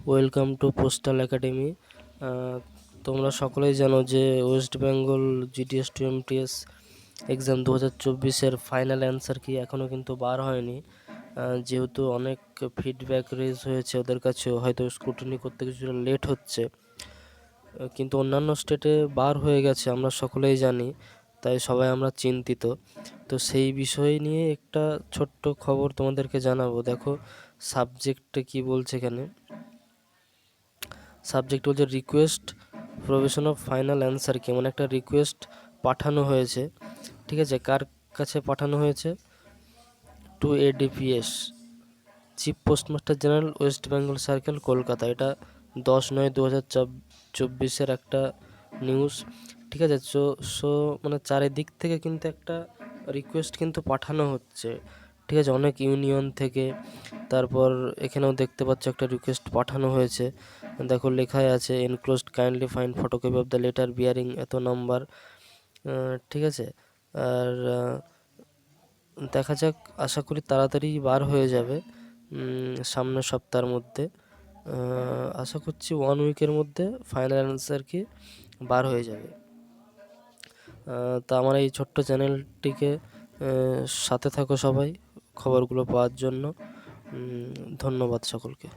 Welcome to postal academy. তোমরা সকলেই জানো যে West Bengal GDS to MTS exam 2024-এর ফাইনাল অ্যান্সার কি এখনও কিন্তু বার হয়নি। যেহেতু অনেক ফিডব্যাক রেজ হয়েছে, ওদের কাছেও হয়তো স্ক্রুটিনি করতে কিছুটা লেট হচ্ছে, কিন্তু অন্যান্য স্টেটে বার হয়ে গেছে আমরা সকলেই জানি, তাই সবাই আমরা চিন্তিত। তো সেই বিষয় নিয়ে একটা ছোট্ট খবর তোমাদেরকে জানাবো। দেখো সাবজেক্টে কি বলছে এখানে। সাবজেক্ট বলছে request provision of final answer কি, মানে একটা রিকোয়েস্ট পাঠানো হয়েছে। ঠিক আছে, কার কাছে পাঠানো হয়েছে? To ADPS, chief postmaster general West Bengal circle, Kolkata. এটা 10/9/2024 একটা নিউজ। ঠিক আছে, সো মানে চারিদিক থেকে কিন্তু একটা রিকোয়েস্ট কিন্তু পাঠানো হচ্ছে। ঠিক আছে, অনেক ইউনিয়ন থেকে, তারপর এখানেও দেখতে পাচ্ছ একটা রিকোয়েস্ট পাঠানো হয়েছে। দেখো লেখাই আছে enclosed kindly find photocopy of the letter bearing এত নাম্বার। ঠিক আছে, আর দেখা যাক, আশা করি তাড়াতাড়ি বার হয়ে যাবে সামনের সপ্তাহের মধ্যে। আশা করছি 1 উইকের মধ্যে ফাইনাল অ্যান্সার কি বার হয়ে যাবে। তা আমার এই ছোট্ট চ্যানেলটিকে সাথে থাকো সবাই খবরগুলো পাওয়ার জন্য। ধন্যবাদ সকলকে।